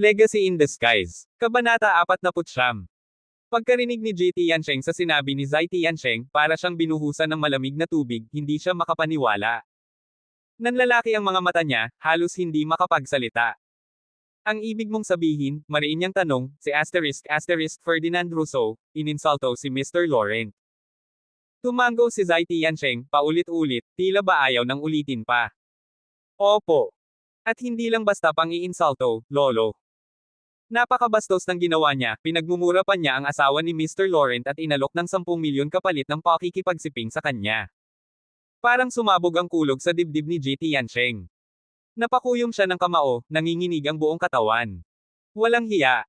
Legacy in Disguise. Kabanata 49. Pagkarinig ni Ji Tiancheng sa sinabi ni Zai Tiancheng, para siyang binuhusan ng malamig na tubig, hindi siya makapaniwala. Nanlalaki ang mga mata niya, halos hindi makapagsalita. Ang ibig mong sabihin, mariin niyang tanong, si Ferdinand Rousseau, ininsulto si Mr. Laurent. Tumango si Zai Tiancheng, paulit-ulit, tila ba ayaw nang ulitin pa. Opo. At hindi lang basta pang iinsulto, lolo. Napakabastos ng ginawa niya, pinagmumura pa niya ang asawa ni Mr. Laurent at inalok ng 10 milyon kapalit ng pakikipagsiping sa kanya. Parang sumabog ang kulog sa dibdib ni Ji Tiancheng. Napakuyom siya ng kamao, nanginginig ang buong katawan. Walang hiya.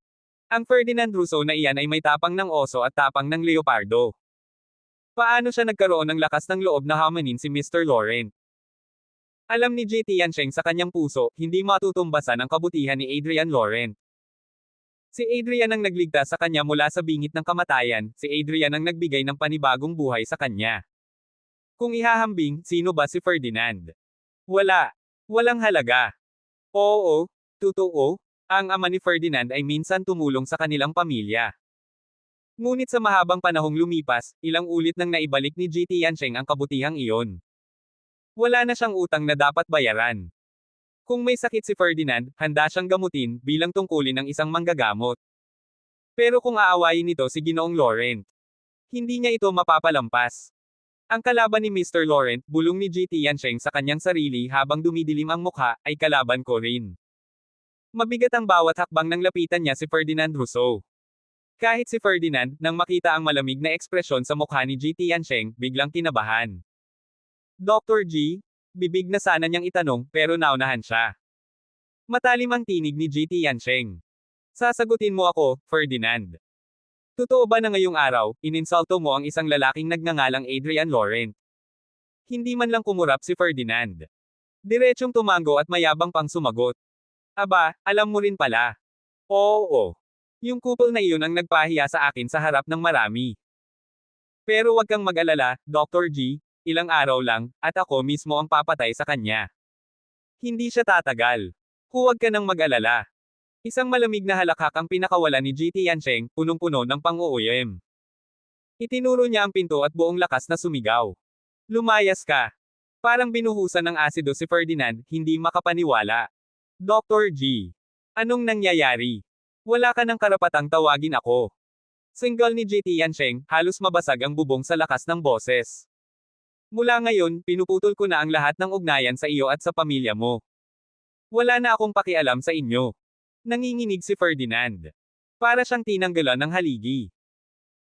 Ang Ferdinand Rousseau na iyan ay may tapang ng oso at tapang ng leopardo. Paano siya nagkaroon ng lakas ng loob na hamanin si Mr. Laurent? Alam ni Ji Tiancheng sa kanyang puso, hindi matutumbasan ang kabutihan ni Adrian Laurent. Si Adrian ang nagligtas sa kanya mula sa bingit ng kamatayan, si Adrian ang nagbigay ng panibagong buhay sa kanya. Kung ihahambing, sino ba si Ferdinand? Wala. Walang halaga. Oo, totoo, ang ama ni Ferdinand ay minsan tumulong sa kanilang pamilya. Ngunit sa mahabang panahong lumipas, ilang ulit nang naibalik ni Ji Tiancheng ang kabutihang iyon. Wala na siyang utang na dapat bayaran. Kung may sakit si Ferdinand, handa siyang gamutin, bilang tungkulin ng isang manggagamot. Pero kung aawayin nito si Ginoong Laurent, hindi niya ito mapapalampas. Ang kalaban ni Mr. Laurent, bulong ni Ji Tiancheng sa kanyang sarili habang dumidilim ang mukha, ay kalaban ko rin. Mabigat ang bawat hakbang nang lapitan niya si Ferdinand Rousseau. Kahit si Ferdinand, nang makita ang malamig na ekspresyon sa mukha ni Ji Tiancheng, biglang kinabahan. Dr. Ji? Bibig na sana niyang itanong, pero naunahan siya. Matalim ang tinig ni Ji Tiancheng. Sasagutin mo ako, Ferdinand. Totoo ba na ngayong araw, ininsulto mo ang isang lalaking nagngangalang Adrian Laurent? Hindi man lang kumurap si Ferdinand. Diretsyong tumango at mayabang pang sumagot. Aba, alam mo rin pala. Oo. Yung couple na iyon ang nagpahiya sa akin sa harap ng marami. Pero wag kang mag-alala, Dr. Ji. Ilang araw lang, at ako mismo ang papatay sa kanya. Hindi siya tatagal. Huwag ka nang mag-alala. Isang malamig na halakhak ang pinakawala ni Ji Tiancheng, punong-puno ng pang-uuyam. Itinuro niya ang pinto at buong lakas na sumigaw. Lumayas ka. Parang binuhusan ng asido si Ferdinand, hindi makapaniwala. Dr. Ji. Anong nangyayari? Wala ka ng karapatang tawagin ako. Single ni Ji Tiancheng, halos mabasag ang bubong sa lakas ng boses. Mula ngayon, pinuputol ko na ang lahat ng ugnayan sa iyo at sa pamilya mo. Wala na akong pakialam sa inyo. Nanginginig si Ferdinand. Para siyang tinanggalan ng haligi.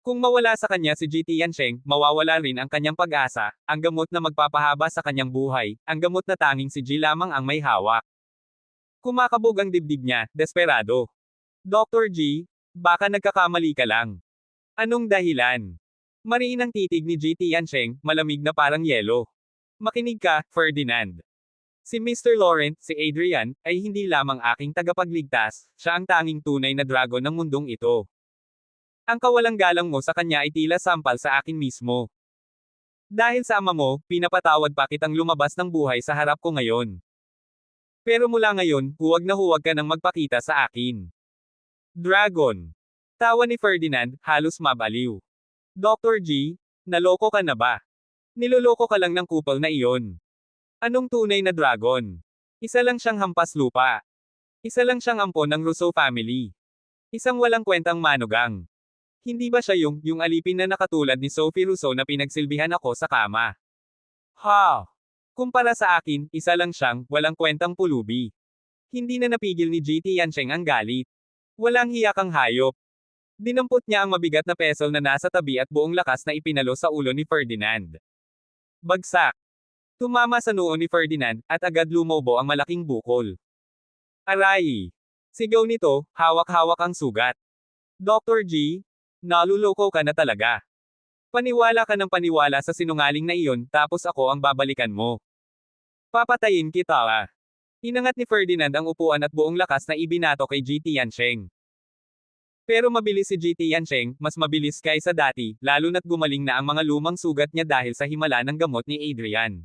Kung mawala sa kanya si Ji Tiancheng, mawawala rin ang kanyang pag-asa, ang gamot na magpapahaba sa kanyang buhay, ang gamot na tanging si Ji lamang ang may hawak. Kumakabog ang dibdib niya, desperado. Dr. Ji, baka nagkakamali ka lang. Anong dahilan? Mariin ang titig ni Ji Tiancheng, malamig na parang yelo. Makinig ka, Ferdinand. Si Mr. Laurent, si Adrian, ay hindi lamang aking tagapagligtas, siya ang tanging tunay na dragon ng mundong ito. Ang kawalang galang mo sa kanya ay tila sampal sa akin mismo. Dahil sa ama mo, pinapatawad pa kitang lumabas ng buhay sa harap ko ngayon. Pero mula ngayon, huwag ka nang magpakita sa akin. Dragon. Tawa ni Ferdinand, halos mabaliw. Dr. Ji, naloko ka na ba? Niloloko ka lang ng couple na iyon. Anong tunay na dragon? Isa lang siyang hampas lupa. Isa lang siyang ampon ng Rousseau family. Isang walang kwentang manugang. Hindi ba siya yung alipin na nakatulad ni Sophie Rousseau na pinagsilbihan ako sa kama? Ha! Kumpara sa akin, isa lang siyang, walang kwentang pulubi. Hindi na napigil ni Ji Tiancheng ang galit. Walang hiya kang hayop. Dinampot niya ang mabigat na pesol na nasa tabi at buong lakas na ipinalo sa ulo ni Ferdinand. Bagsak. Tumama sa noo ni Ferdinand, at agad lumobo ang malaking bukol. Aray! Sigaw nito, hawak-hawak ang sugat. Dr. Ji, naluloko ka na talaga. Paniwala ka ng paniwala sa sinungaling na iyon, tapos ako ang babalikan mo. Papatayin kita. Inangat ni Ferdinand ang upuan at buong lakas na ibinato kay Ji Tiancheng. Pero mabilis si Ji Tiancheng, mas mabilis kaysa dati, lalo na't gumaling na ang mga lumang sugat niya dahil sa himala ng gamot ni Adrian.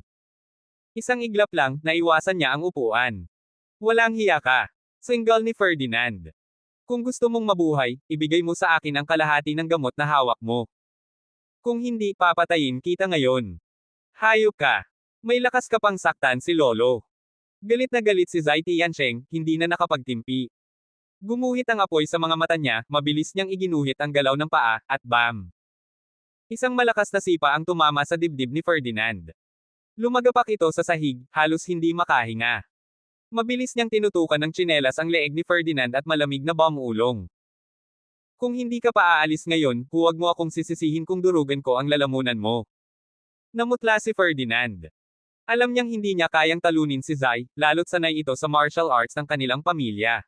Isang iglap lang, naiwasan niya ang upuan. Walang hiya ka. Single ni Ferdinand. Kung gusto mong mabuhay, ibigay mo sa akin ang kalahati ng gamot na hawak mo. Kung hindi, papatayin kita ngayon. Hayop ka. May lakas ka pang saktan si Lolo. Galit na galit si Zai Tiancheng, hindi na nakapagtimpi. Gumuhit ang apoy sa mga mata niya, mabilis niyang iginuhit ang galaw ng paa, at bam! Isang malakas na sipa ang tumama sa dibdib ni Ferdinand. Lumagapak ito sa sahig, halos hindi makahinga. Mabilis niyang tinutukan ng tsinelas ang leeg ni Ferdinand at malamig na bamulong. Kung hindi ka pa aalis ngayon, huwag mo akong sisisihin kung durugan ko ang lalamunan mo. Namutla si Ferdinand. Alam niyang hindi niya kayang talunin si Zai, lalo't sanay ito sa martial arts ng kanilang pamilya.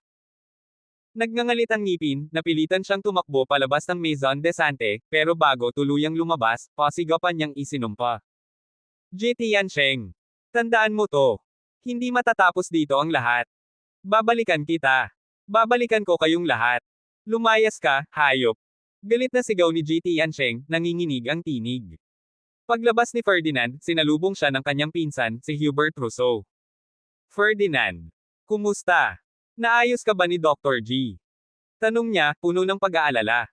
Nagngangalit ang ngipin, napilitan siyang tumakbo palabas ng Maison de Sante, pero bago tuluyang lumabas, pasigapan niyang isinumpa. Tiancheng. Tandaan mo to. Hindi matatapos dito ang lahat. Babalikan kita. Babalikan ko kayong lahat. Lumayas ka, hayop. Galit na sigaw ni Tiancheng, nanginginig ang tinig. Paglabas ni Ferdinand, sinalubong siya ng kanyang pinsan, si Hubert Rousseau. Ferdinand. Kumusta? Naayos ka ba ni Dr. G? Tanong niya, puno ng pag-aalala.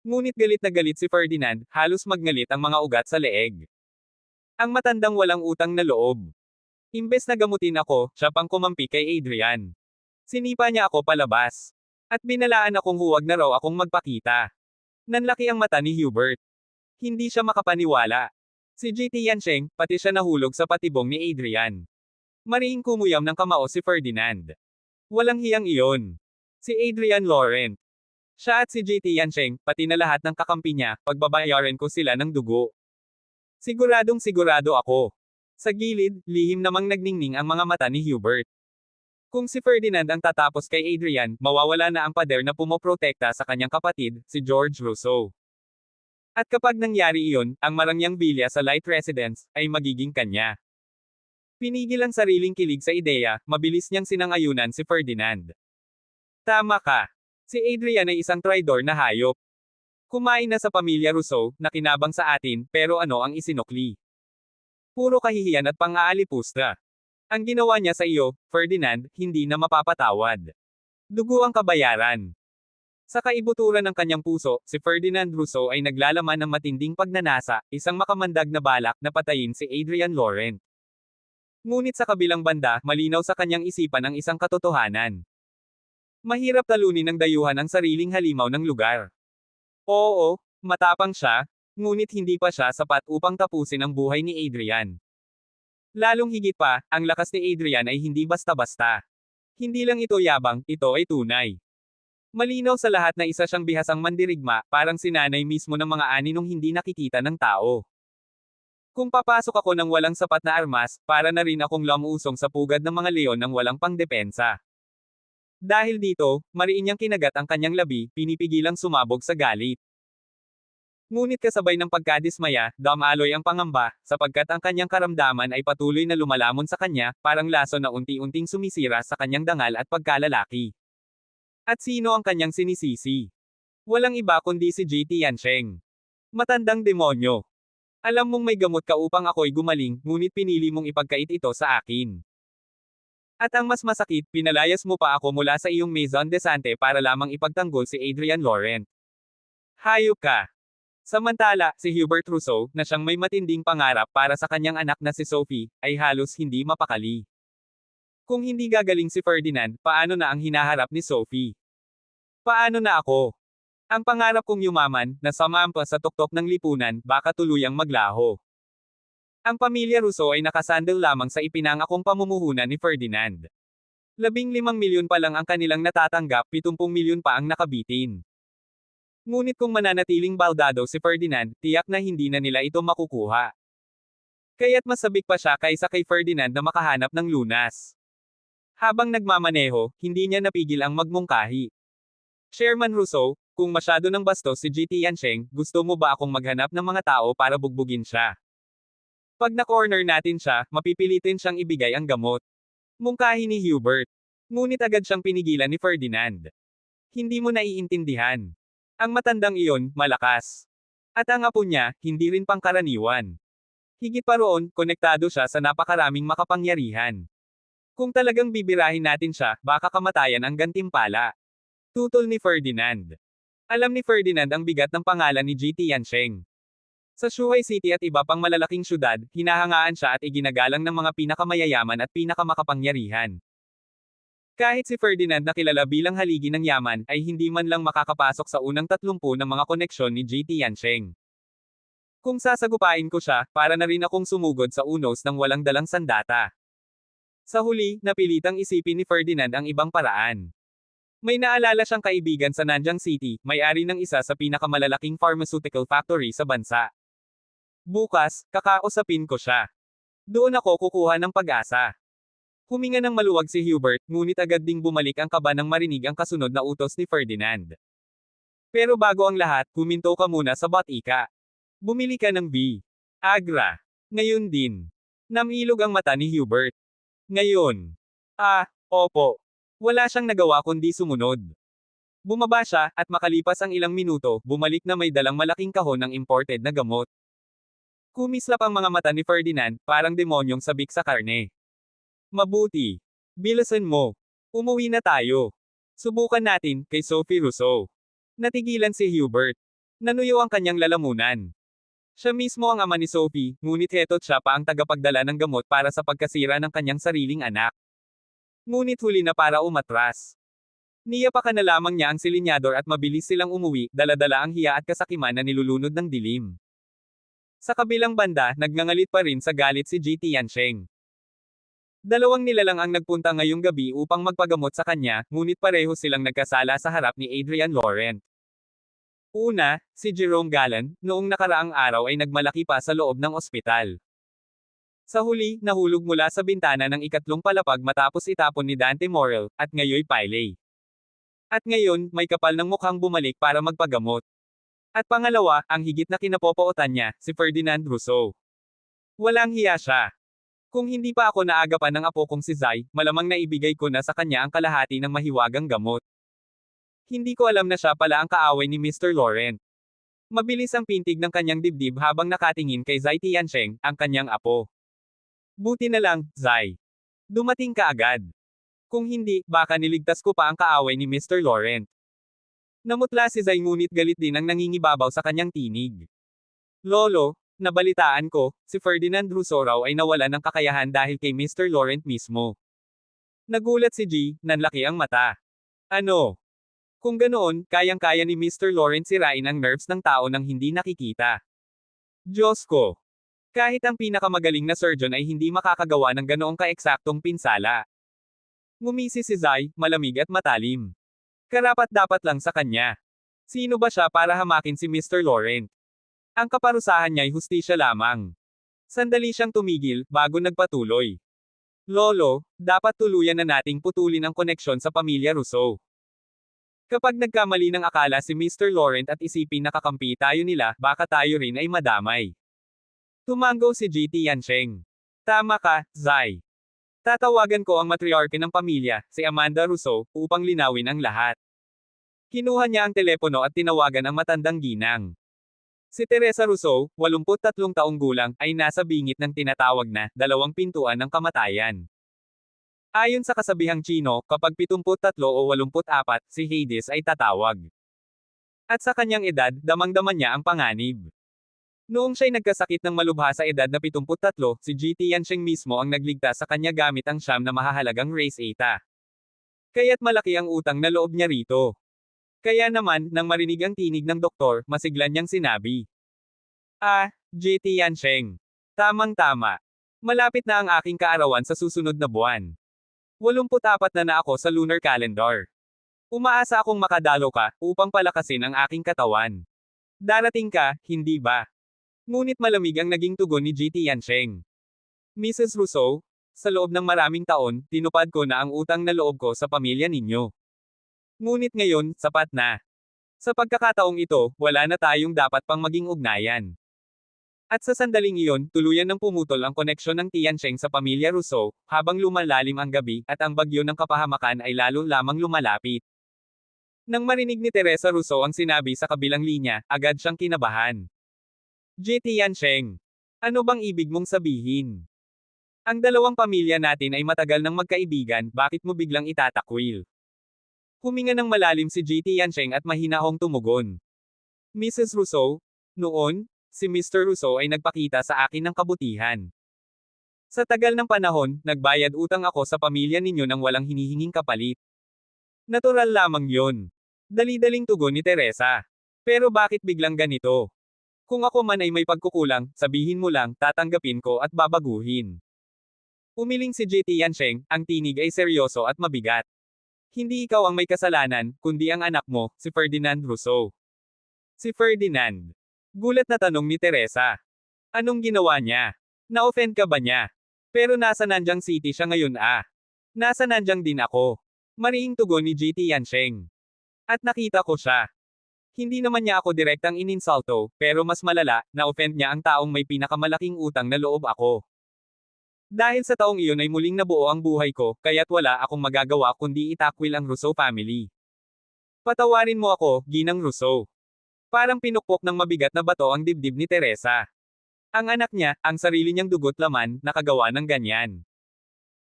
Ngunit galit na galit si Ferdinand, halos magngalit ang mga ugat sa leeg. Ang matandang walang utang na loob. Imbes na gamutin ako, siya pang kumampi kay Adrian. Sinipa niya ako palabas. At binalaan akong huwag na raw akong magpakita. Nanlaki ang mata ni Hubert. Hindi siya makapaniwala. Si Tiancheng, pati siya nahulog sa patibong ni Adrian. Mariing kumuyam ng kamao si Ferdinand. Walang hiyang iyon. Si Adrian Laurent. Siya at si Tiancheng, pati na lahat ng kakampi niya, pagbabayaran ko sila ng dugo. Siguradong sigurado ako. Sa gilid, lihim namang nagningning ang mga mata ni Hubert. Kung si Ferdinand ang tatapos kay Adrian, mawawala na ang pader na pumoprotekta sa kanyang kapatid, si George Rousseau. At kapag nangyari iyon, ang marangyang bilya sa Light Residence, ay magiging kanya. Pinigil ang sariling kilig sa ideya, mabilis niyang sinangayunan si Ferdinand. Tama ka. Si Adrian ay isang traidor na hayop. Kumain na sa pamilya Rousseau, nakinabang sa atin, pero ano ang isinukli? Puro kahihiyan at pang-aalipusta. Ang ginawa niya sa iyo, Ferdinand, hindi na mapapatawad. Dugo ang kabayaran. Sa kaibuturan ng kanyang puso, si Ferdinand Rousseau ay naglalaman ng matinding pagnanasa, isang makamandag na balak na patayin si Adrian Laurent. Ngunit sa kabilang banda, malinaw sa kanyang isipan ang isang katotohanan. Mahirap talunin ng dayuhan ang sariling halimaw ng lugar. Oo, matapang siya, ngunit hindi pa siya sapat upang tapusin ang buhay ni Adrian. Lalong higit pa, ang lakas ni Adrian ay hindi basta-basta. Hindi lang ito yabang, ito ay tunay. Malinaw sa lahat na isa siyang bihasang mandirigma, parang sinanay mismo ng mga aninong hindi nakikita ng tao. Kung papasok ako ng walang sapat na armas, para na rin akong lamusong sa pugad ng mga leon ng walang pangdepensa. Dahil dito, mariin niyang kinagat ang kanyang labi, pinipigilang sumabog sa galit. Ngunit kasabay ng pagkadismaya, damaloy ang pangamba, sapagkat ang kanyang karamdaman ay patuloy na lumalamon sa kanya, parang laso na unti-unting sumisira sa kanyang dangal at pagkalalaki. At sino ang kanyang sinisisi? Walang iba kundi si Tiancheng. Matandang demonyo. Alam mong may gamot ka upang ako'y gumaling, ngunit pinili mong ipagkait ito sa akin. At ang mas masakit, pinalayas mo pa ako mula sa iyong Maison de Sante para lamang ipagtanggol si Adrian Laurent. Hayop ka. Samantala, si Hubert Rousseau, na siyang may matinding pangarap para sa kanyang anak na si Sophie, ay halos hindi mapakali. Kung hindi gagaling si Ferdinand, paano na ang hinaharap ni Sophie? Paano na ako? Ang pangarap kong yumaman, na sumampa sa tuktok ng lipunan, baka tuluyang maglaho. Ang pamilya Rousseau ay nakasandal lamang sa ipinangakong pamumuhunan ni Ferdinand. 15 milyon pa lang ang kanilang natatanggap, 70 milyon pa ang nakabitin. Ngunit kung mananatiling baldado si Ferdinand, tiyak na hindi na nila ito makukuha. Kaya't mas sabik pa siya kaysa kay Ferdinand na makahanap ng lunas. Habang nagmamaneho, hindi niya napigil ang magmungkahi. Chairman Rousseau, kung masyado ng bastos si Tiancheng, gusto mo ba akong maghanap ng mga tao para bugbugin siya? Pag na-corner natin siya, mapipilitin siyang ibigay ang gamot. Mungkahi ni Hubert. Ngunit agad siyang pinigilan ni Ferdinand. Hindi mo naiintindihan. Ang matandang iyon, malakas. At ang apo niya, hindi rin pangkaraniwan. Higit pa roon, konektado siya sa napakaraming makapangyarihan. Kung talagang bibirahin natin siya, baka kamatayan ang gantimpala. Tutol ni Ferdinand. Alam ni Ferdinand ang bigat ng pangalan ni G. Tiancheng. Sa Shuhai City at iba pang malalaking syudad, hinahangaan siya at iginagalang ng mga pinakamayayaman at pinakamakapangyarihan. Kahit si Ferdinand na kilala bilang haligi ng yaman, ay hindi man lang makakapasok sa unang 30 ng mga koneksyon ni G. Tiancheng. Kung sasagupain ko siya, para na rin akong sumugod sa unos ng walang dalang sandata. Sa huli, napilitang isipin ni Ferdinand ang ibang paraan. May naalala siyang kaibigan sa Nanjing City, may-ari ng isa sa pinakamalalaking pharmaceutical factory sa bansa. Bukas, kakausapin ko siya. Doon ako kukuha ng pag-asa. Huminga ng maluwag si Hubert, ngunit agad ding bumalik ang kaba nang marinig ang kasunod na utos ni Ferdinand. Pero bago ang lahat, huminto ka muna sa Batika. Bumili ka ng V. Agra. Ngayon din. Namilog ang mata ni Hubert. Ngayon. Opo. Wala siyang nagawa kundi sumunod. Bumaba siya, at makalipas ang ilang minuto, bumalik na may dalang malaking kahon ng imported na gamot. Kumislap ang mga mata ni Ferdinand, parang demonyong sabik sa karne. Mabuti. Bilisan mo. Umuwi na tayo. Subukan natin, kay Sophie Rousseau. Natigilan si Hubert. Nanuyo ang kanyang lalamunan. Siya mismo ang ama ni Sophie, ngunit heto't siya pa ang tagapagdala ng gamot para sa pagkasira ng kanyang sariling anak. Ngunit huli na para umatras. Niyapakan na lamang niya ang silinyador at mabilis silang umuwi, dala-dala ang hiya at kasakiman na nilulunod ng dilim. Sa kabilang banda, nagngangalit pa rin sa galit si G. Tiancheng. Dalawang nilalang ang nagpunta ngayong gabi upang magpagamot sa kanya, ngunit pareho silang nagkasala sa harap ni Adrian Laurent. Una, si Jerome Galland, noong nakaraang araw ay nagmalaki pa sa loob ng ospital. Sa huli, nahulog mula sa bintana ng ikatlong palapag matapos itapon ni Dante Morel, at ngayoy Piley. At ngayon, may kapal ng mukhang bumalik para magpagamot. At pangalawa, ang higit na kinapopootan niya, si Ferdinand Rousseau. Walang hiya siya. Kung hindi pa ako naagapan ng apo kong si Zai, malamang naibigay ko na sa kanya ang kalahati ng mahiwagang gamot. Hindi ko alam na siya pala ang kaaway ni Mr. Laurent. Mabilis ang pintig ng kanyang dibdib habang nakatingin kay Zai Tiancheng, ang kanyang apo. Buti na lang, Zai. Dumating ka agad. Kung hindi, baka niligtas ko pa ang kaaway ni Mr. Laurent. Namutla si Zai ngunit galit din ang nangingibabaw sa kanyang tinig. Lolo, nabalitaan ko, si Ferdinand Rousseau raw ay nawalan ng kakayahan dahil kay Mr. Laurent mismo. Nagulat si G, nanlaki ang mata. Ano? Kung ganoon, kayang-kaya ni Mr. Laurent sirain ang nerves ng tao nang hindi nakikita. Diyos ko! Kahit ang pinakamagaling na surgeon ay hindi makakagawa ng ganoong kaeksaktong pinsala. Ngumisi si Zai, malamig at matalim. Karapat-dapat lang sa kanya. Sino ba siya para hamakin si Mr. Laurent? Ang kaparusahan niya ay hustisya lamang. Sandali siyang tumigil, bago nagpatuloy. Lolo, dapat tuluyan na nating putulin ang koneksyon sa pamilya Rousseau. Kapag nagkamali ng akala si Mr. Laurent at isipin na kakampi tayo nila, baka tayo rin ay madamay. Tumango si G. Tiancheng. Tama ka, Zai. Tatawagan ko ang matriarke ng pamilya, si Amanda Rousseau, upang linawin ang lahat. Kinuha niya ang telepono at tinawagan ang matandang ginang. Si Teresa Rousseau, 83 taong gulang, ay nasa bingit ng tinatawag na 2 pintuan ng kamatayan. Ayon sa kasabihang Chino, kapag 73 o 84, si Hades ay tatawag. At sa kanyang edad, damang-dama niya ang panganib. Noong siya'y nagkasakit ng malubha sa edad na 73, si G. Tiancheng mismo ang nagligtas sa kanya gamit ang siyam na mahahalagang race eta. Kaya't malaki ang utang na loob niya rito. Kaya naman, nang marinig ang tinig ng doktor, masiglan niyang sinabi. G. Tiancheng. Tamang-tama. Malapit na ang aking kaarawan sa susunod na buwan. 84 na ako sa lunar calendar. Umaasa akong makadalo ka, upang palakasin ang aking katawan. Darating ka, hindi ba? Ngunit malamig ang naging tugon ni G. Tiancheng. Mrs. Rousseau, sa loob ng maraming taon, tinupad ko na ang utang na loob ko sa pamilya ninyo. Ngunit ngayon, sapat na. Sa pagkakataong ito, wala na tayong dapat pang maging ugnayan. At sa sandaling iyon, tuluyan ng pumutol ang koneksyon ng Tiancheng sa pamilya Rousseau, habang lumalalim ang gabi, at ang bagyo ng kapahamakan ay lalo lamang lumalapit. Nang marinig ni Teresa Rousseau ang sinabi sa kabilang linya, agad siyang kinabahan. G. Tiancheng. Ano bang ibig mong sabihin? Ang dalawang pamilya natin ay matagal nang magkaibigan, bakit mo biglang itatakwil? Huminga ng malalim si JT Yansheng at mahinahong tumugon. Mrs. Rousseau, noon, si Mr. Rousseau ay nagpakita sa akin ng kabutihan. Sa tagal ng panahon, nagbayad utang ako sa pamilya ninyo nang walang hinihinging kapalit. Natural lamang yon. Dali-daling tugon ni Teresa. Pero bakit biglang ganito? Kung ako man ay may pagkukulang, sabihin mo lang, tatanggapin ko at babaguhin. Umiling si JT Yansheng, ang tinig ay seryoso at mabigat. Hindi ikaw ang may kasalanan, kundi ang anak mo, si Ferdinand Rousseau. Si Ferdinand. Gulat na tanong ni Teresa. Anong ginawa niya? Na-offend ka ba niya? Pero nasa Nanjing City siya ngayon ah. Nasa Nanjing din ako. Mariing tugon ni JT Yansheng. At nakita ko siya. Hindi naman niya ako direktang ininsulto, pero mas malala, na-offend niya ang taong may pinakamalaking utang na loob ako. Dahil sa taong iyon ay muling nabuo ang buhay ko, kaya't wala akong magagawa kundi itakwil ang Rousseau family. Patawarin mo ako, Ginang Rousseau. Parang pinukpok ng mabigat na bato ang dibdib ni Teresa. Ang anak niya, ang sarili niyang dugot laman, nakagawa ng ganyan.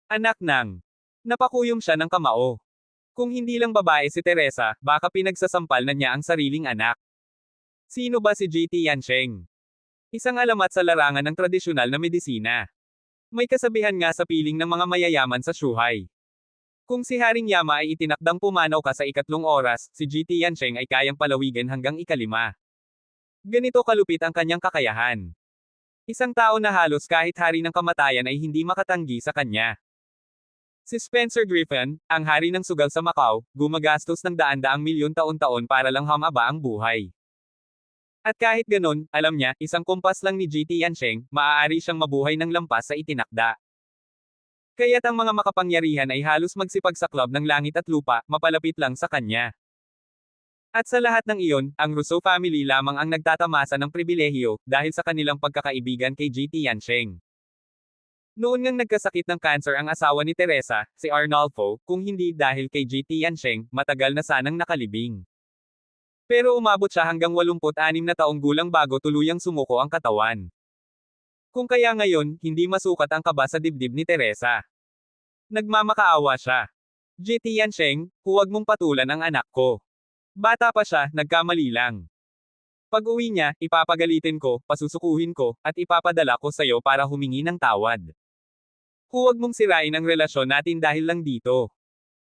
Anak ng. Napakuyom siya ng kamao. Kung hindi lang babae si Teresa, baka pinagsasampal na niya ang sariling anak. Sino ba si JT Yansheng? Isang alamat sa larangan ng tradisyonal na medisina. May kasabihan nga sa piling ng mga mayayaman sa Shuhai. Kung si Haring Yama ay itinakdang pumanaw ka sa ikatlong oras, si JT Yansheng ay kayang palawigan hanggang ikalima. Ganito kalupit ang kanyang kakayahan. Isang tao na halos kahit hari ng kamatayan ay hindi makatanggi sa kanya. Si Spencer Griffin, ang hari ng sugal sa Macau, gumagastos ng daan-daang milyon taon-taon para lang humaba ang buhay. At kahit ganon, alam niya, isang kumpas lang ni JT Yansheng, maaari siyang mabuhay ng lampas sa itinakda. Kaya't ang mga makapangyarihan ay halos magsipagsaklab ng langit at lupa, mapalapit lang sa kanya. At sa lahat ng iyon, ang Rousseau family lamang ang nagtatamasa ng pribilehiyo, dahil sa kanilang pagkakaibigan kay JT Yansheng. Noon ngang nagkasakit ng cancer ang asawa ni Teresa, si Arnolfo, kung hindi dahil kay JT Yansheng, matagal na sanang nakalibing. Pero umabot siya hanggang 86 na taong gulang bago tuluyang sumuko ang katawan. Kung kaya ngayon, hindi masukat ang kaba sa dibdib ni Teresa. Nagmamakaawa siya. JT Yansheng, huwag mong patulan ang anak ko. Bata pa siya, nagkamali lang. Pag-uwi niya, ipapagalitin ko, pasusukuhin ko, at ipapadala ko sa'yo para humingi ng tawad. Huwag mong sirain ang relasyon natin dahil lang dito.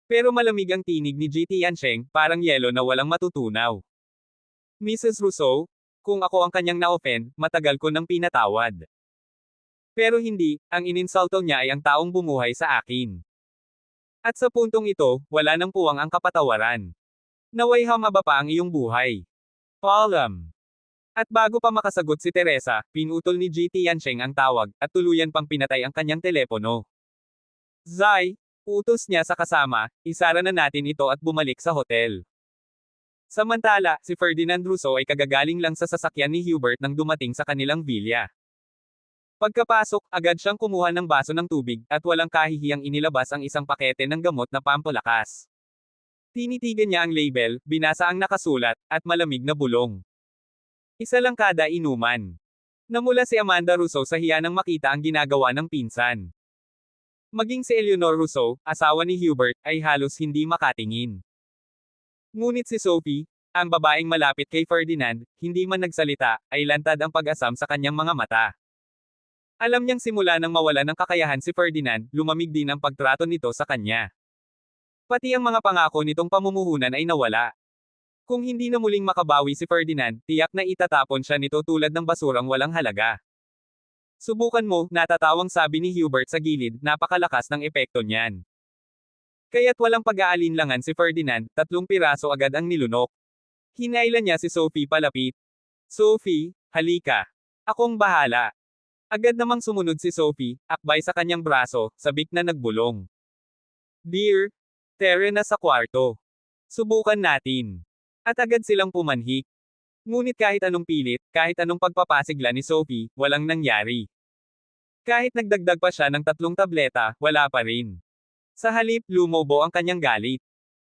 Pero malamig ang tinig ni JT Yansheng, parang yelo na walang matutunaw. Mrs. Rousseau, kung ako ang kanyang na-offend, matagal ko nang pinatawad. Pero hindi, ang ininsulto niya ay ang taong bumuhay sa akin. At sa puntong ito, wala nang puwang ang kapatawaran. Naway humaba pa ang iyong buhay. Paalam. At bago pa makasagot si Teresa, pinutol ni JT Yansheng ang tawag, at tuluyan pang pinatay ang kanyang telepono. Zai, utos niya sa kasama, isara na natin ito at bumalik sa hotel. Samantala, si Ferdinand Rousseau ay kagagaling lang sa sasakyan ni Hubert nang dumating sa kanilang villa. Pagkapasok, agad siyang kumuha ng baso ng tubig, at walang kahihiyang inilabas ang isang pakete ng gamot na pampalakas. Tinitigan niya ang label, binasa ang nakasulat, at malamig na bulong. Isa lang kada inuman. Namula si Amanda Rousseau sa hiya nang makita ang ginagawa ng pinsan. Maging si Eleanor Rousseau, asawa ni Hubert, ay halos hindi makatingin. Ngunit si Sophie, ang babaeng malapit kay Ferdinand, hindi man nagsalita, ay lantad ang pag-asam sa kanyang mga mata. Alam niyang simula nang mawala ng kakayahan si Ferdinand, lumamig din ang pagtrato nito sa kanya. Pati ang mga pangako nitong pamumuhunan ay nawala. Kung hindi na muling makabawi si Ferdinand, tiyak na itatapon siya nito tulad ng basurang walang halaga. Subukan mo, natatawang sabi ni Hubert sa gilid, napakalakas ng epekto niyan. Kaya't walang pag-aalinlangan si Ferdinand, 3 piraso agad ang nilunok. Hinailan niya si Sophie palapit. Sophie, halika. Akong bahala. Agad namang sumunod si Sophie, akbay sa kanyang braso, sabik na nagbulong. Dear, tere na sa kwarto. Subukan natin. At agad silang pumanhik. Ngunit kahit anong pilit, kahit anong pagpapasigla ni Sophie, walang nangyari. Kahit nagdagdag pa siya ng 3 tableta, wala pa rin. Sa halip, lumobo ang kanyang galit.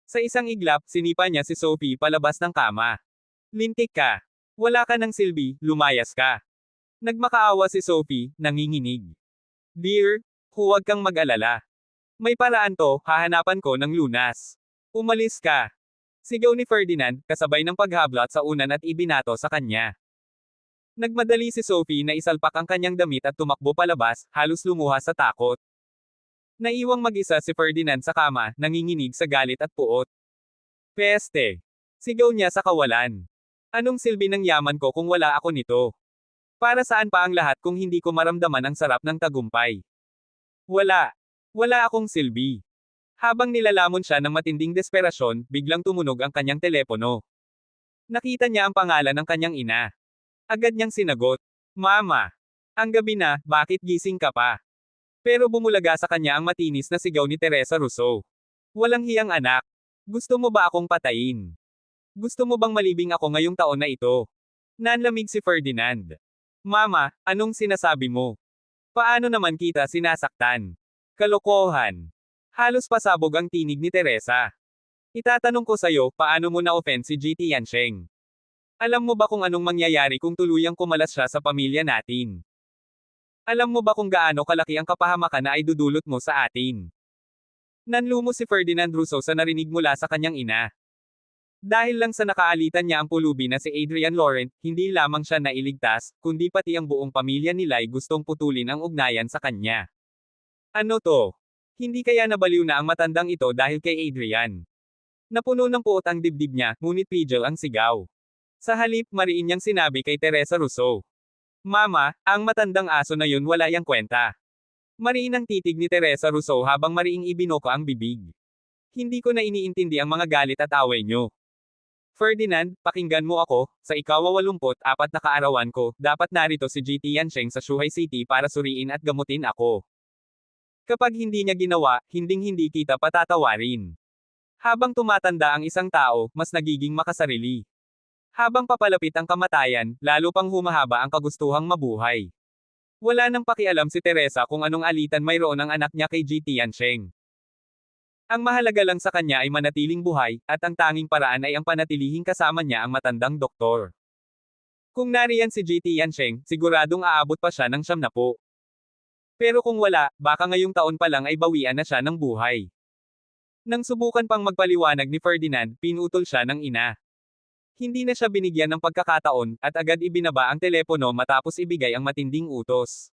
Sa isang iglap, sinipa niya si Sophie palabas ng kama. Lintik ka. Wala ka ng silbi, lumayas ka. Nagmakaawa si Sophie, nanginginig. Dear, Huwag kang mag-alala. May paraan to, hahanapan ko ng lunas. Umalis ka. Sigaw ni Ferdinand, kasabay ng paghablot sa unan at ibinato sa kanya. Nagmadali si Sophie na isalpak ang kanyang damit at tumakbo palabas, halos lumuha sa takot. Naiwang mag-isa si Ferdinand sa kama, nanginginig sa galit at puot. Peste! Sigaw niya sa kawalan. Anong silbi ng yaman ko kung wala ako nito? Para saan pa ang lahat kung hindi ko maramdaman ang sarap ng tagumpay? Wala. Wala akong silbi. Habang nilalamon siya ng matinding desperasyon, biglang tumunog ang kanyang telepono. Nakita niya ang pangalan ng kanyang ina. Agad niyang sinagot. Mama! Ang gabi na, bakit gising ka pa? Pero bumulaga sa kanya ang matinis na sigaw ni Teresa Rousseau. Walang hiyang anak. Gusto mo ba akong patayin? Gusto mo bang malibing ako ngayong taon na ito? Nanlamig si Ferdinand. Mama, anong sinasabi mo? Paano naman kita sinasaktan? Kalokohan. Halos pasabog ang tinig ni Teresa. Itatanong ko sa'yo, paano mo na-offend si GT Yansheng? Alam mo ba kung anong mangyayari kung tuluyang kumalas siya sa pamilya natin? Alam mo ba kung gaano kalaki ang kapahamakan na ay dudulot mo sa atin? Nanlumo si Ferdinand Rousseau sa narinig mula sa kanyang ina. Dahil lang sa nakaalitan niya ang pulubi na si Adrian Laurent, hindi lamang siya nailigtas, kundi pati ang buong pamilya nila ay gustong putulin ang ugnayan sa kanya. Ano to? Hindi kaya nabaliw na ang matandang ito dahil kay Adrian? Napuno ng puot ang dibdib niya, ngunit pigil ang sigaw. Sa halip, mariin niyang sinabi kay Teresa Rousseau. Mama, ang matandang aso na yun wala yang kwenta. Mariin ang titig ni Teresa Rousseau habang mariing ibinoko ang bibig. Hindi ko na iniintindi ang mga galit at away nyo. Ferdinand, pakinggan mo ako, sa ika-24 na kaarawan ko, dapat narito si GT Yansheng sa Shuhai City para suriin at gamutin ako. Kapag hindi niya ginawa, hinding-hindi kita patatawarin. Habang tumatanda ang isang tao, mas nagiging makasarili. Habang papalapit ang kamatayan, lalo pang humahaba ang kagustuhang mabuhay. Wala nang pakialam si Teresa kung anong alitan mayroon ang anak niya kay GT Yansheng. Ang mahalaga lang sa kanya ay manatiling buhay, at ang tanging paraan ay ang panatilihing kasama niya ang matandang doktor. Kung nariyan si GT Yansheng, siguradong aabot pa siya ng 70. Pero kung wala, baka ngayong taon pa lang ay bawian na siya ng buhay. Nang subukan pang magpaliwanag ni Ferdinand, pinutol siya ng ina. Hindi na siya binigyan ng pagkakataon, at agad ibinaba ang telepono matapos ibigay ang matinding utos.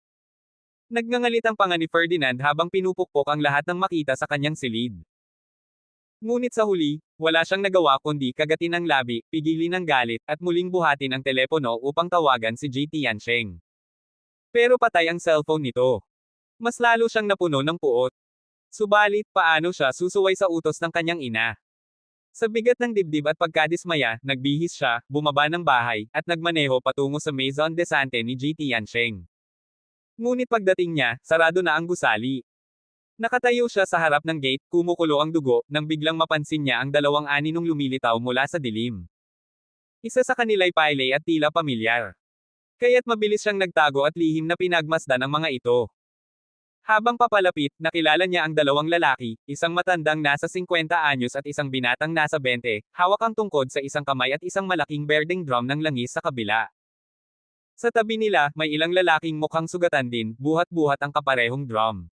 Nagngangalit ang panga ni Ferdinand habang pinupukpok ang lahat ng makita sa kanyang silid. Ngunit sa huli, wala siyang nagawa kundi kagatin ang labi, pigilin ang galit, at muling buhatin ang telepono upang tawagan si GT Yansheng. Pero patay ang cellphone nito. Mas lalo siyang napuno ng puot. Subalit, paano siya susuway sa utos ng kanyang ina? Sa bigat ng dibdib at pagkadismaya, nagbihis siya, bumaba ng bahay, at nagmaneho patungo sa Maison de Sante ni GT Yansheng. Ngunit pagdating niya, sarado na ang gusali. Nakatayo siya sa harap ng gate, kumukulo ang dugo, nang biglang mapansin niya ang dalawang aninong lumilitaw mula sa dilim. Isa sa kanila'y Pyle at tila pamilyar. Kaya't mabilis siyang nagtago at lihim na pinagmasdan ang mga ito. Habang papalapit, nakilala niya ang dalawang lalaki, isang matandang nasa 50 anyos at isang binatang nasa 20, hawak ang tungkod sa isang kamay at isang malaking berdeng drum ng langis sa kabila. Sa tabi nila, may ilang lalaking mukhang sugatan din, buhat-buhat ang kaparehong drum.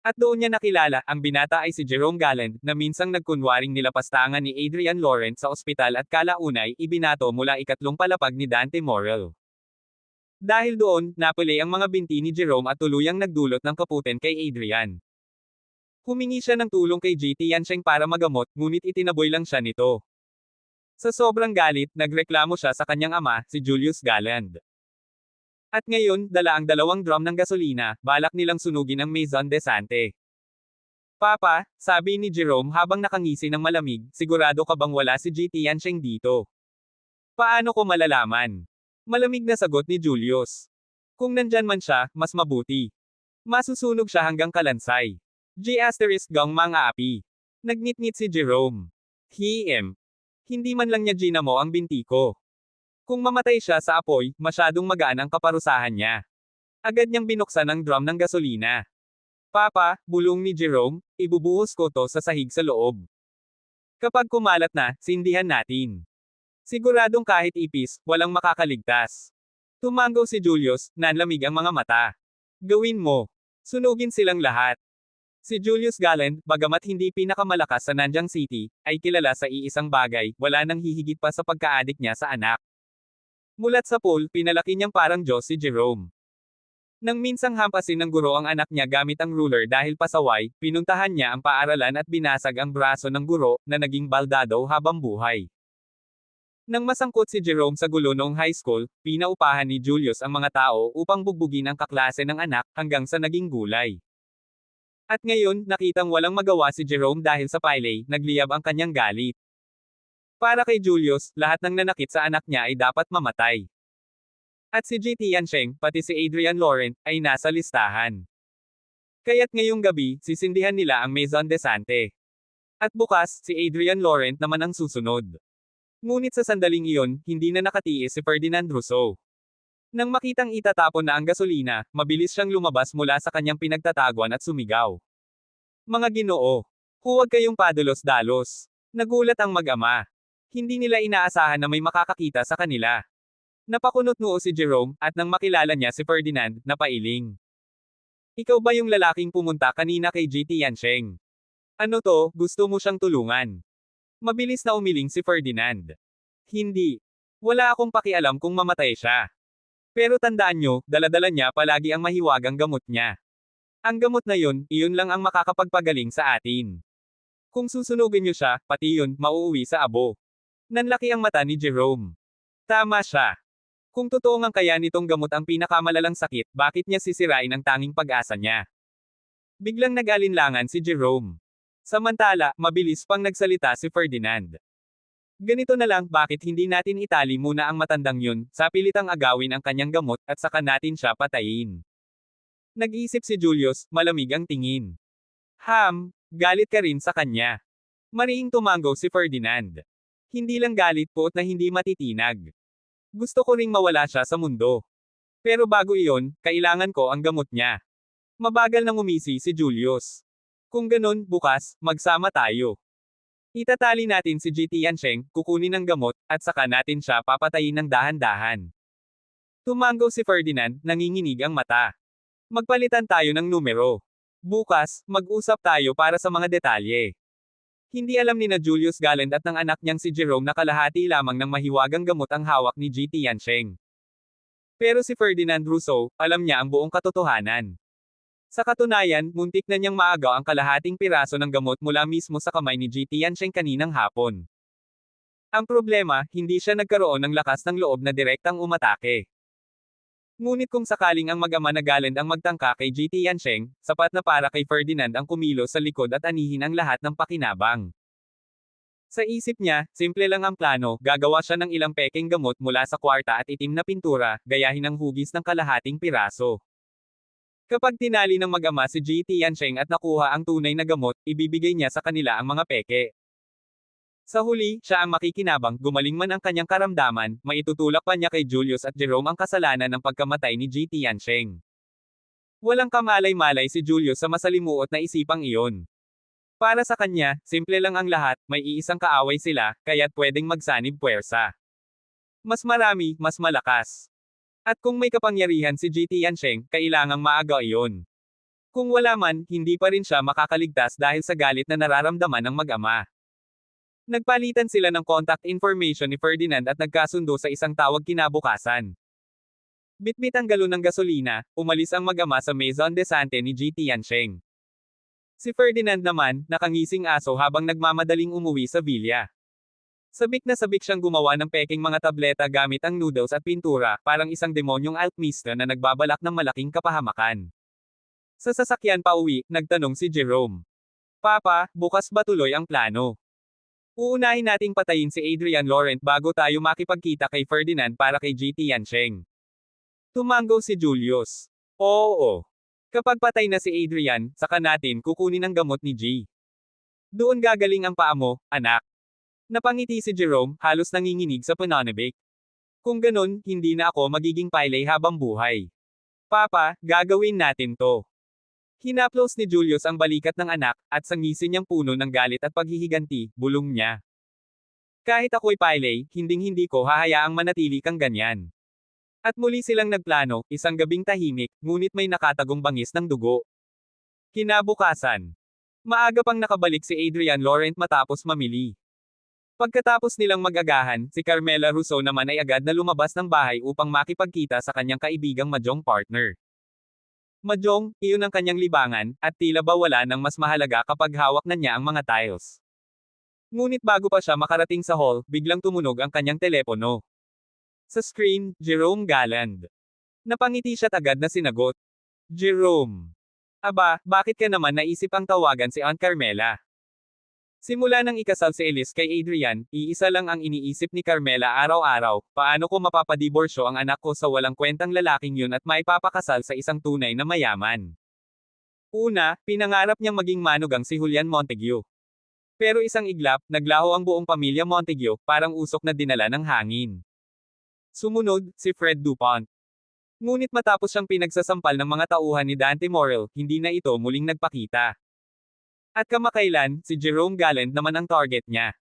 At doon niya nakilala, ang binata ay si Jerome Galland, na minsang nagkunwaring nilapastangan ni Adrian Laurent sa ospital at kalaunay ibinato mula ikatlong palapag ni Dante Morel. Dahil doon, napuli ang mga binti ni Jerome at tuluyang nagdulot ng kaputin kay Adrian. Humingi siya ng tulong kay GT Yansheng para magamot, ngunit itinaboy lang siya nito. Sa sobrang galit, nagreklamo siya sa kanyang ama, si Julius Galland. At ngayon, dala ang dalawang drum ng gasolina, balak nilang sunugin ang Maison de Sante. Papa, sabi ni Jerome habang nakangisi ng malamig, sigurado ka bang wala si GT Yansheng dito? Paano ko malalaman? Malamig na sagot ni Julius. Kung nandyan man siya, mas mabuti. Masusunog siya hanggang kalansay. G*gang mga api. Nagnitngit si Jerome. Hindi man lang niya ginamo ang binti ko. Kung mamatay siya sa apoy, masyadong magaan ang kaparusahan niya. Agad niyang binuksan ang drum ng gasolina. Papa, bulong ni Jerome, ibubuhos ko to sa sahig sa loob. Kapag kumalat na, sindihan natin. Siguradong kahit ipis, walang makakaligtas. Tumanggaw si Julius, nanlamig ang mga mata. Gawin mo. Sunugin silang lahat. Si Julius Galland, bagamat hindi pinakamalakas sa Nanjing City, ay kilala sa iisang bagay, wala nang hihigit pa sa pagka-adik niya sa anak. Mulat sa pool, pinalaki niyang parang Diyos si Jerome. Nang minsang hampasin ng guro ang anak niya gamit ang ruler dahil pasaway, pinuntahan niya ang paaralan at binasag ang braso ng guro, na naging baldado habang buhay. Nang masangkot si Jerome sa gulo noong high school, pinaupahan ni Julius ang mga tao upang bugbugin ang kaklase ng anak, hanggang sa naging gulay. At ngayon, nakitang walang magawa si Jerome dahil sa pilay, nagliyab ang kanyang galit. Para kay Julius, lahat ng nanakit sa anak niya ay dapat mamatay. At si J.T. Yansheng, pati si Adrian Laurent, ay nasa listahan. Kaya't ngayong gabi, sisindihan nila ang Maison de Sante. At bukas, si Adrian Laurent naman ang susunod. Ngunit sa sandaling iyon, hindi na nakatiis si Ferdinand Rousseau. Nang makitang itatapon na ang gasolina, mabilis siyang lumabas mula sa kanyang pinagtataguan at sumigaw. Mga Ginoo! Huwag kayong padalos-dalos. Nagulat ang mag-ama. Hindi nila inaasahan na may makakakita sa kanila. Napakunot noo si Jerome, at nang makilala niya si Ferdinand, napailing. Ikaw ba yung lalaking pumunta kanina kay J.T. Yansheng? Ano to, gusto mo siyang tulungan? Mabilis na umiling si Ferdinand. Hindi. Wala akong pakialam kung mamatay siya. Pero tandaan nyo, daladala niya palagi ang mahiwagang gamot niya. Ang gamot na iyon lang ang makakapagpagaling sa atin. Kung susunugin niyo siya, pati yun, mauuwi sa abo. Nanlaki ang mata ni Jerome. Tama siya. Kung totoo ngang kaya nitong gamot ang pinakamalalang sakit, bakit niya sisirain ang tanging pag-asa niya? Biglang nag-alinlangan si Jerome. Samantala, mabilis pang nagsalita si Ferdinand. Ganito na lang, bakit hindi natin itali muna ang matandang yun, sa pilitang agawin ang kanyang gamot, at saka natin siya patayin. Nag-iisip si Julius, malamig ang tingin. Galit ka rin sa kanya. Mariing tumanggo si Ferdinand. Hindi lang galit po na hindi matitinag. Gusto ko ring mawala siya sa mundo. Pero bago iyon, kailangan ko ang gamot niya. Mabagal nang umisi si Julius. Kung ganun, bukas, magsama tayo. Itatali natin si J.T. Yansheng, kukunin ang gamot, at saka natin siya papatayin ng dahan-dahan. Tumanggo si Ferdinand, nanginginig ang mata. Magpalitan tayo ng numero. Bukas, mag-usap tayo para sa mga detalye. Hindi alam ni na Julius Galland at ng anak niyang si Jerome na kalahati lamang ng mahiwagang gamot ang hawak ni J.T. Yansheng. Pero si Ferdinand Rousseau, alam niya ang buong katotohanan. Sa katunayan, muntik na niyang maagaw ang kalahating piraso ng gamot mula mismo sa kamay ni J.T. Yansheng kaninang hapon. Ang problema, hindi siya nagkaroon ng lakas ng loob na direktang umatake. Ngunit kung sakaling ang mag-ama na Galland ang magtangka kay J.T. Yansheng, sapat na para kay Ferdinand ang kumilos sa likod at anihin ang lahat ng pakinabang. Sa isip niya, simple lang ang plano, gagawa siya ng ilang pekeng gamot mula sa kwarta at itim na pintura, gayahin ang hugis ng kalahating piraso. Kapag tinali ng mag-ama si J.T. Yansheng at nakuha ang tunay na gamot, ibibigay niya sa kanila ang mga peke. Sa huli, siya ang makikinabang, gumaling man ang kanyang karamdaman, maitutulak pa niya kay Julius at Jerome ang kasalanan ng pagkamatay ni J.T. Yansheng. Walang kamalay-malay si Julius sa masalimuot na isipang iyon. Para sa kanya, simple lang ang lahat, may iisang kaaway sila, kaya't pwedeng magsanib puwersa. Mas marami, mas malakas. At kung may kapangyarihan si J.T. Yansheng, kailangang maaga iyon. Kung wala man, hindi pa rin siya makakaligtas dahil sa galit na nararamdaman ng mag-ama. Nagpalitan sila ng contact information ni Ferdinand at nagkasundo sa isang tawag kinabukasan. Bitbit ang galon ng gasolina, umalis ang mag-ama sa Maison de Sante ni J.T. Yansheng. Si Ferdinand naman, nakangising aso habang nagmamadaling umuwi sa villa. Sabik na sabik siyang gumawa ng peking mga tableta gamit ang noodles at pintura, parang isang demonyong alchemista na nagbabalak ng malaking kapahamakan. Sa sasakyan pa uwi, nagtanong si Jerome. Papa, bukas ba tuloy ang plano? Uunahin nating patayin si Adrian Laurent bago tayo makipagkita kay Ferdinand para kay J.T. Yansheng. Tumanggo si Julius. Oo. Kapag patay na si Adrian, saka natin kukunin ang gamot ni G. Doon gagaling ang paa mo, anak. Napangiti si Jerome, halos nanginginig sa pananabik. Kung ganun, hindi na ako magiging pilay habang buhay. Papa, gagawin natin to. Hinaplos ni Julius ang balikat ng anak, at sangisin niyang puno ng galit at paghihiganti, bulong niya. Kahit ako'y pilay, hinding-hindi ko hahayaang manatili kang ganyan. At muli silang nagplano, isang gabing tahimik, ngunit may nakatagong bangis ng dugo. Kinabukasan. Maaga pang nakabalik si Adrian Laurent matapos mamili. Pagkatapos nilang mag-agahan, si Carmela Russo naman ay agad na lumabas ng bahay upang makipagkita sa kanyang kaibigang mahjong partner. Mahjong, iyon ang kanyang libangan, at tila ba wala nang mas mahalaga kapag hawak na niya ang mga tiles. Ngunit bago pa siya makarating sa hall, biglang tumunog ang kanyang telepono. Sa screen, Jerome Galland. Napangiti siya't agad na sinagot. Jerome. Aba, bakit ka naman naisip ang tawagan si Aunt Carmela? Simula nang ikasal si Elise kay Adrian, iisa lang ang iniisip ni Carmela araw-araw, paano ko mapapadiborsyo ang anak ko sa walang kwentang lalaking yun at maipapakasal sa isang tunay na mayaman. Una, pinangarap niyang maging manugang si Julian Montague. Pero isang iglap, naglaho ang buong pamilya Montague, parang usok na dinala ng hangin. Sumunod, si Fred Dupont. Ngunit matapos siyang pinagsasampal ng mga tauhan ni Dante Morel, hindi na ito muling nagpakita. At kamakailan, si Jerome Galland naman ang target niya.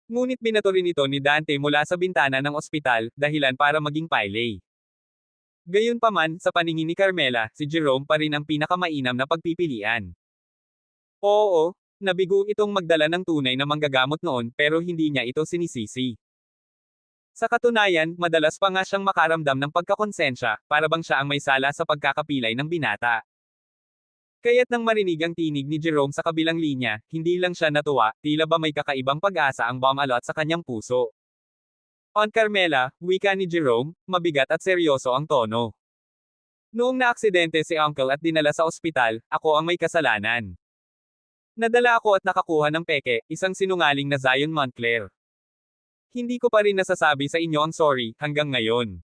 Ngunit binato rin ito ni Dante mula sa bintana ng ospital, dahilan para maging pile. Gayunpaman, sa paningin ni Carmela, si Jerome pa rin ang pinakamainam na pagpipilian. Oo, nabigo itong magdala ng tunay na manggagamot noon, pero hindi niya ito sinisisi. Sa katunayan, madalas pa nga siyang makaramdam ng pagkakonsensya, para bang siya ang may sala sa pagkakapilay ng binata. Kaya't nang marinig ang tinig ni Jerome sa kabilang linya, hindi lang siya natuwa, tila ba may kakaibang pag-asa ang bumalot sa kanyang puso. Aunt Carmela, wika ni Jerome, mabigat at seryoso ang tono. Noong naaksidente si Uncle at dinala sa ospital, ako ang may kasalanan. Nadala ako at nakakuha ng peke, isang sinungaling na Zion Montclair. Hindi ko pa rin nasasabi sa inyo ang sorry, hanggang ngayon.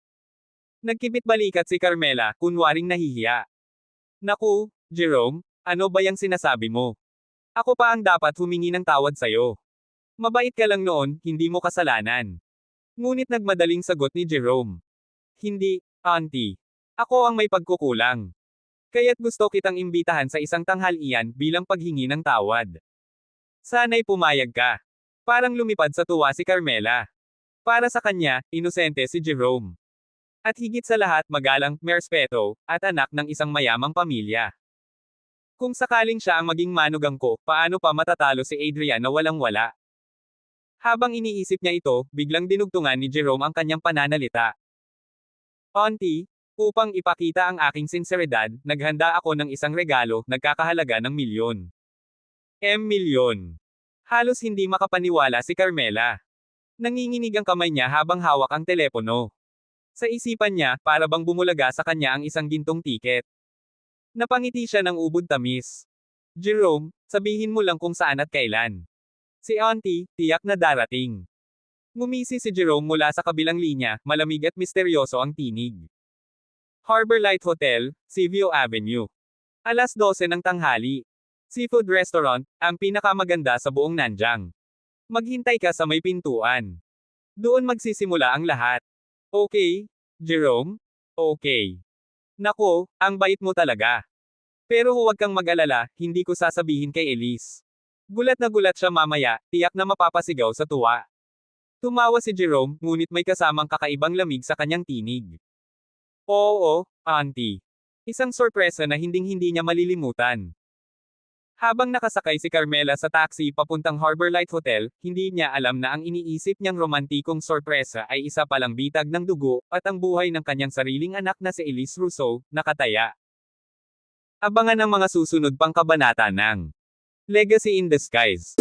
Nagkibit balikat si Carmela, kunwaring nahihiya. Naku, Jerome, ano ba yang sinasabi mo? Ako pa ang dapat humingi ng tawad sa'yo. Mabait ka lang noon, hindi mo kasalanan. Ngunit nagmadaling sagot ni Jerome. Hindi, Auntie. Ako ang may pagkukulang. Kaya't gusto kitang imbitahan sa isang tanghalian bilang paghingi ng tawad. Sana'y pumayag ka. Parang lumipad sa tuwa si Carmela. Para sa kanya, inosente si Jerome. At higit sa lahat magalang, may respeto, at anak ng isang mayamang pamilya. Kung sakaling siya ang maging manugang ko, paano pa matatalo si Adrian na walang-wala? Habang iniisip niya ito, biglang dinugtungan ni Jerome ang kanyang pananalita. Auntie, upang ipakita ang aking sinseridad, naghanda ako ng isang regalo, nagkakahalaga ng milyon. Milyon. Halos hindi makapaniwala si Carmela. Nanginginig ang kamay niya habang hawak ang telepono. Sa isipan niya, para bang bumulaga sa kanya ang isang gintong tiket. Napangiti siya ng ubod tamis. Jerome, sabihin mo lang kung saan at kailan. Si Auntie, tiyak na darating. Ngumisi si Jerome mula sa kabilang linya, malamig at misteryoso ang tinig. Harbor Light Hotel, Seaview Avenue. Alas 12 ng tanghali. Seafood Restaurant, ang pinakamaganda sa buong Nanjing. Maghintay ka sa may pintuan. Doon magsisimula ang lahat. Okay, Jerome? Okay. Nako, ang bait mo talaga. Pero huwag kang mag-alala, hindi ko sasabihin kay Elise. Gulat na gulat siya mamaya, tiyak na mapapasigaw sa tuwa. Tumawa si Jerome, ngunit may kasamang kakaibang lamig sa kanyang tinig. Oo, Auntie. Isang sorpresa na hinding-hindi niya malilimutan. Habang nakasakay si Carmela sa taxi papuntang Harbor Light Hotel, hindi niya alam na ang iniisip niyang romantikong sorpresa ay isa palang bitag ng dugo, at ang buhay ng kanyang sariling anak na si Elise Russo, nakataya. Abangan ang mga susunod pang kabanata ng Legacy in Disguise.